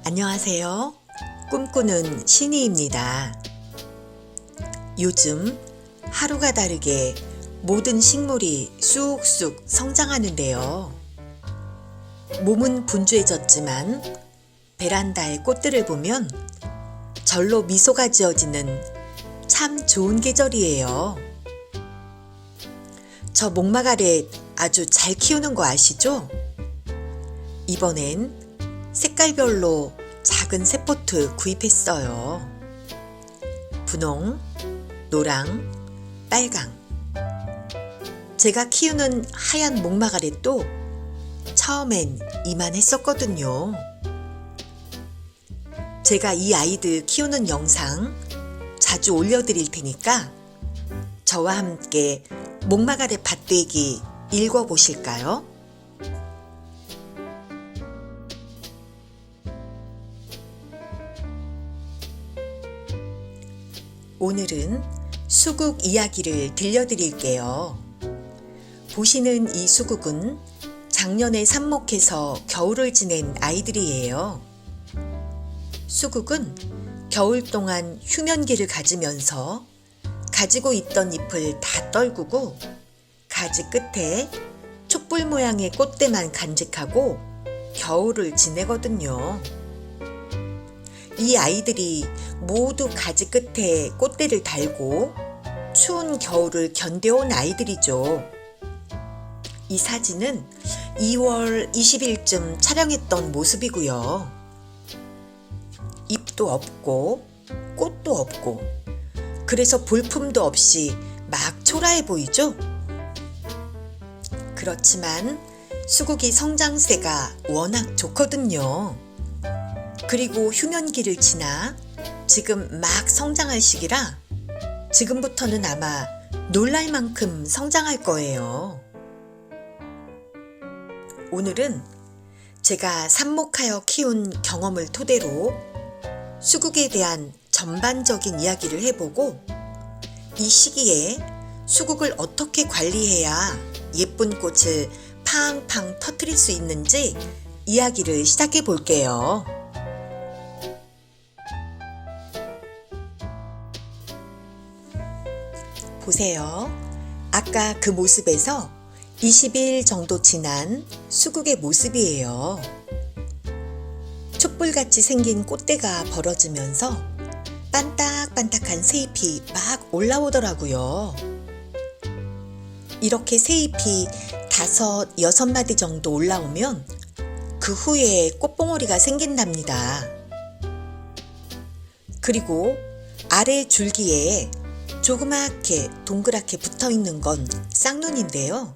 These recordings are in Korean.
안녕하세요. 꿈꾸는 신이입니다. 요즘 하루가 다르게 모든 식물이 쑥쑥 성장하는데요. 몸은 분주해졌지만 베란다의 꽃들을 보면 절로 미소가 지어지는 참 좋은 계절이에요. 저 목마가렛 아주 잘 키우는 거 아시죠? 이번엔 색깔별로 작은 새포트 구입했어요. 분홍, 노랑, 빨강. 제가 키우는 하얀 목마가렛도 처음엔 이만했었거든요. 제가 이 아이들 키우는 영상 자주 올려드릴 테니까 저와 함께 목마가렛 밭되기 읽어보실까요? 오늘은 수국 이야기를 들려드릴게요. 보시는 이 수국은 작년에 삽목해서 겨울을 지낸 아이들이에요. 수국은 겨울 동안 휴면기를 가지면서 가지고 있던 잎을 다 떨구고 가지 끝에 촛불 모양의 꽃대만 간직하고 겨울을 지내거든요. 이 아이들이 모두 가지 끝에 꽃대를 달고 추운 겨울을 견뎌온 아이들이죠. 이 사진은 2월 20일쯤 촬영했던 모습이고요. 잎도 없고 꽃도 없고 그래서 볼품도 없이 막 초라해 보이죠? 그렇지만 수국이 성장세가 워낙 좋거든요. 그리고 휴면기를 지나 지금 막 성장할 시기라 지금부터는 아마 놀랄 만큼 성장할 거예요. 오늘은 제가 삽목하여 키운 경험을 토대로 수국에 대한 전반적인 이야기를 해보고 이 시기에 수국을 어떻게 관리해야 예쁜 꽃을 팡팡 터뜨릴 수 있는지 이야기를 시작해 볼게요. 보세요. 아까 그 모습에서 20일 정도 지난 수국의 모습이에요. 촛불같이 생긴 꽃대가 벌어지면서 반딱반딱한 새잎이 막 올라오더라고요. 이렇게 새잎이 5, 6마디 정도 올라오면 그 후에 꽃봉오리가 생긴답니다. 그리고 아래 줄기에 조그맣게 동그랗게 붙어있는 건 쌍눈인데요.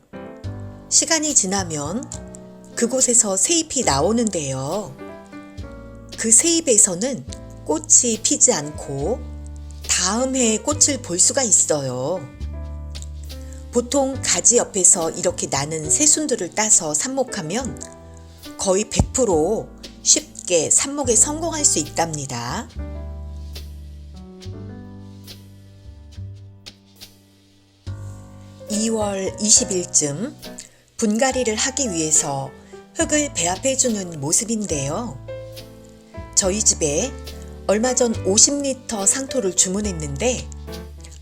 시간이 지나면 그곳에서 새잎이 나오는데요. 그 새잎에서는 꽃이 피지 않고 다음 해에 꽃을 볼 수가 있어요. 보통 가지 옆에서 이렇게 나는 새순들을 따서 삽목하면 거의 100% 쉽게 삽목에 성공할 수 있답니다. (2월 20일쯤) 분갈이를 하기 위해서 흙을 배합해주는 모습인데요. 저희 집에 얼마 전 50리터 상토를 주문했는데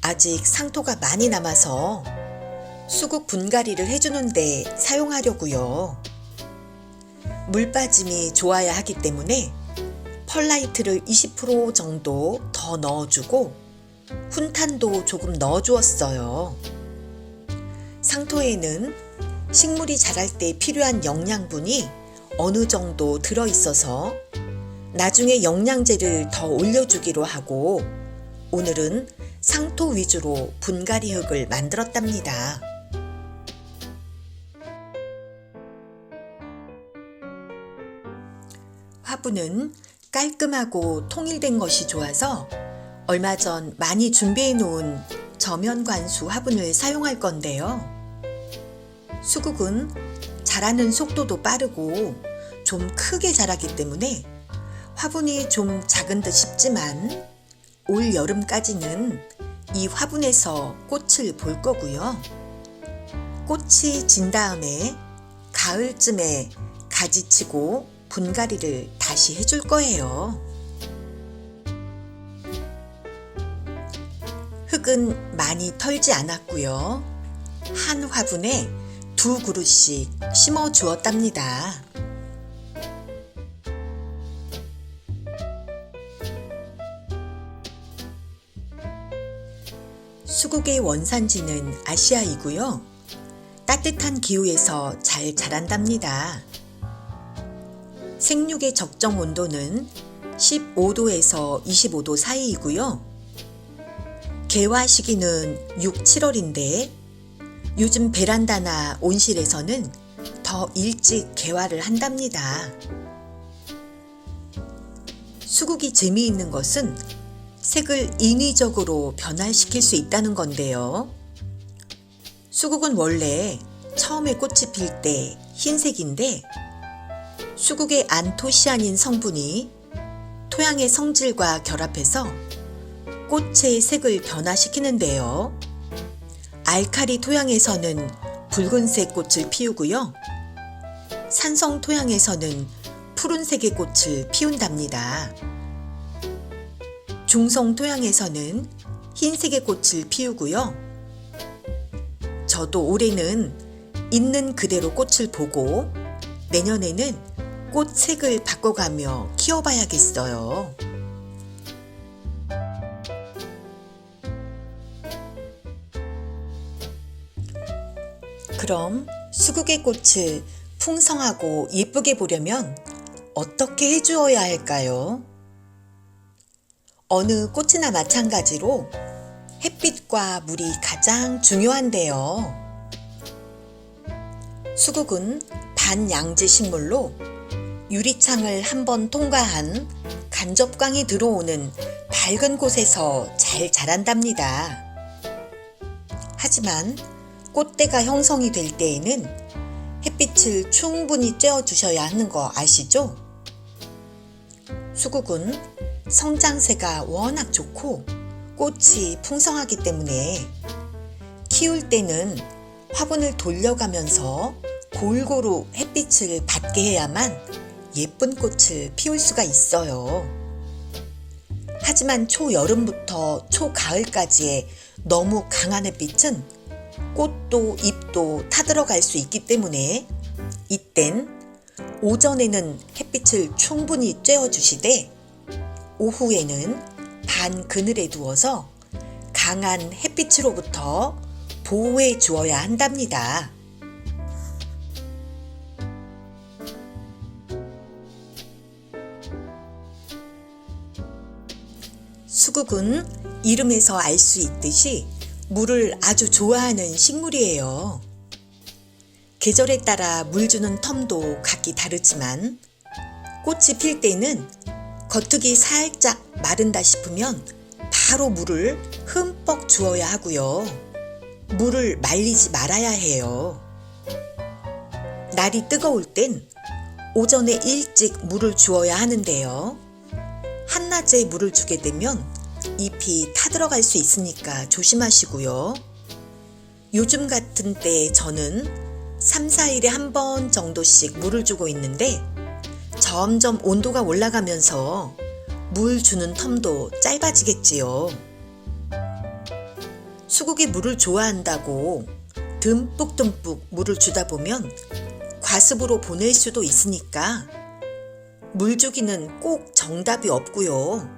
아직 상토가 많이 남아서 수국 분갈이를 해주는데 사용하려고요. 물 빠짐이 좋아야 하기 때문에 펄라이트를 20% 정도 더 넣어주고 훈탄도 조금 넣어주었어요. 상토에는 식물이 자랄 때 필요한 영양분이 어느 정도 들어있어서 나중에 영양제를 더 올려주기로 하고 오늘은 상토 위주로 분갈이 흙을 만들었답니다. 화분은 깔끔하고 통일된 것이 좋아서 얼마 전 많이 준비해 놓은 저면 관수 화분을 사용할 건데요. 수국은 자라는 속도도 빠르고 좀 크게 자라기 때문에 화분이 좀 작은 듯 싶지만 올 여름까지는 이 화분에서 꽃을 볼 거고요. 꽃이 진 다음에 가을쯤에 가지치고 분갈이를 다시 해줄 거예요. 흙은 많이 털지 않았고요. 한 화분에 2그루씩 심어 주었답니다. 수국의 원산지는 아시아이고요. 따뜻한 기후에서 잘 자란답니다. 생육의 적정 온도는 15도에서 25도 사이이고요. 개화 시기는 6, 7월인데 요즘 베란다나 온실에서는 더 일찍 개화를 한답니다. 수국이 재미있는 것은 색을 인위적으로 변화시킬 수 있다는 건데요. 수국은 원래 처음에 꽃이 필 때 흰색인데 수국의 안토시아닌 성분이 토양의 성질과 결합해서 꽃의 색을 변화시키는데요. 알칼리 토양에서는 붉은색 꽃을 피우고요. 산성 토양에서는 푸른색의 꽃을 피운답니다. 중성 토양에서는 흰색의 꽃을 피우고요. 저도 올해는 있는 그대로 꽃을 보고 내년에는 꽃 색을 바꿔가며 키워봐야겠어요. 그럼 수국의 꽃을 풍성하고 예쁘게 보려면 어떻게 해주어야 할까요? 어느 꽃이나 마찬가지로 햇빛과 물이 가장 중요한데요. 수국은 반양지 식물로 유리창을 한번 통과한 간접광이 들어오는 밝은 곳에서 잘 자란답니다. 하지만 꽃대가 형성이 될 때에는 햇빛을 충분히 쬐어주셔야 하는 거 아시죠? 수국은 성장세가 워낙 좋고 꽃이 풍성하기 때문에 키울 때는 화분을 돌려가면서 골고루 햇빛을 받게 해야만 예쁜 꽃을 피울 수가 있어요. 하지만 초여름부터 초가을까지의 너무 강한 햇빛은 꽃도 잎도 타들어갈 수 있기 때문에 이땐 오전에는 햇빛을 충분히 쬐어주시되 오후에는 반 그늘에 두어서 강한 햇빛으로부터 보호해 주어야 한답니다. 수국은 이름에서 알 수 있듯이 물을 아주 좋아하는 식물이에요. 계절에 따라 물 주는 텀도 각기 다르지만 꽃이 필 때는 겉흙이 살짝 마른다 싶으면 바로 물을 흠뻑 주어야 하고요. 물을 말리지 말아야 해요. 날이 뜨거울 땐 오전에 일찍 물을 주어야 하는데요. 한낮에 물을 주게 되면 잎이 타들어갈 수 있으니까 조심하시고요. 요즘 같은 때 저는 3, 4일에 한 번 정도씩 물을 주고 있는데 점점 온도가 올라가면서 물 주는 텀도 짧아지겠지요. 수국이 물을 좋아한다고 듬뿍듬뿍 물을 주다 보면 과습으로 보낼 수도 있으니까 물 주기는 꼭 정답이 없고요.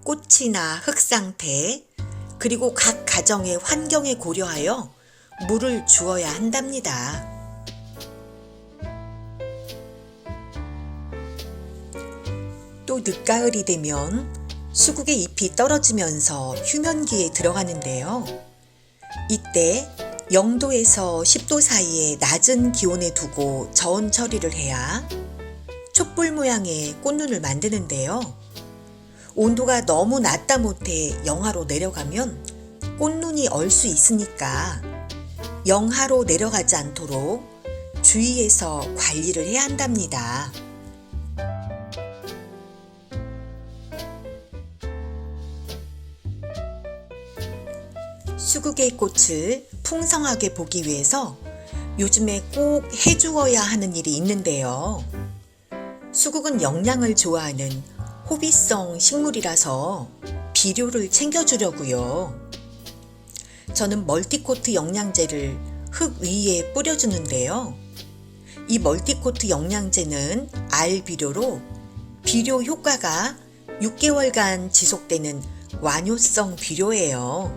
꽃이나 흙 상태, 그리고 각 가정의 환경에 고려하여 물을 주어야 한답니다. 또 늦가을이 되면 수국의 잎이 떨어지면서 휴면기에 들어가는데요. 이때 0도에서 10도 사이의 낮은 기온에 두고 저온 처리를 해야 촛불 모양의 꽃눈을 만드는데요. 온도가 너무 낮다 못해 영하로 내려가면 꽃눈이 얼 수 있으니까 영하로 내려가지 않도록 주의해서 관리를 해야 한답니다. 수국의 꽃을 풍성하게 보기 위해서 요즘에 꼭 해주어야 하는 일이 있는데요. 수국은 영양을 좋아하는 호비성 식물이라서 비료를 챙겨주려고요. 저는 멀티코트 영양제를 흙 위에 뿌려주는데요. 이 멀티코트 영양제는 알 비료로 비료 효과가 6개월간 지속되는 완효성 비료예요.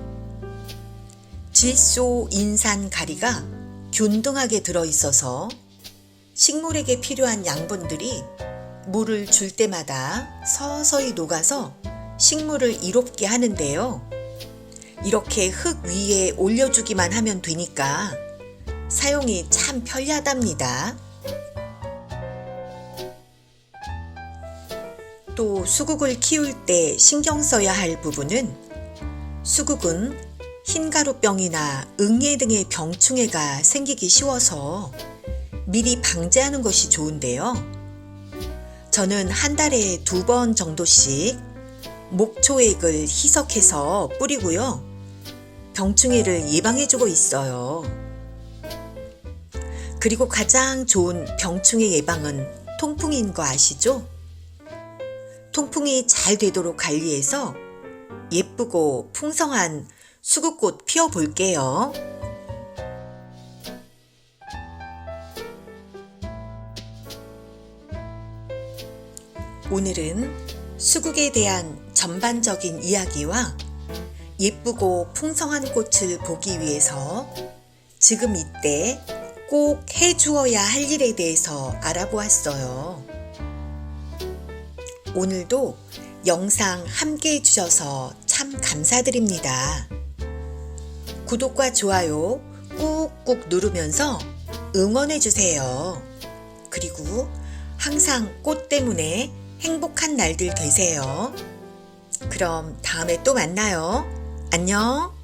질소, 인산, 가리가 균등하게 들어있어서 식물에게 필요한 양분들이 물을 줄 때마다 서서히 녹아서 식물을 이롭게 하는데요. 이렇게 흙 위에 올려주기만 하면 되니까 사용이 참 편리하답니다. 또 수국을 키울 때 신경 써야 할 부분은 수국은 흰가루병이나 응애 등의 병충해가 생기기 쉬워서 미리 방제하는 것이 좋은데요. 저는 한 달에 2번 정도씩 목초액을 희석해서 뿌리고요. 병충해를 예방해주고 있어요. 그리고 가장 좋은 병충해 예방은 통풍인 거 아시죠? 통풍이 잘 되도록 관리해서 예쁘고 풍성한 수국꽃 피워볼게요. 오늘은 수국에 대한 전반적인 이야기와 예쁘고 풍성한 꽃을 보기 위해서 지금 이때 꼭 해주어야 할 일에 대해서 알아보았어요. 오늘도 영상 함께 해주셔서 참 감사드립니다. 구독과 좋아요 꾹꾹 누르면서 응원해주세요. 그리고 항상 꽃 때문에 행복한 날들 되세요. 그럼 다음에 또 만나요. 안녕.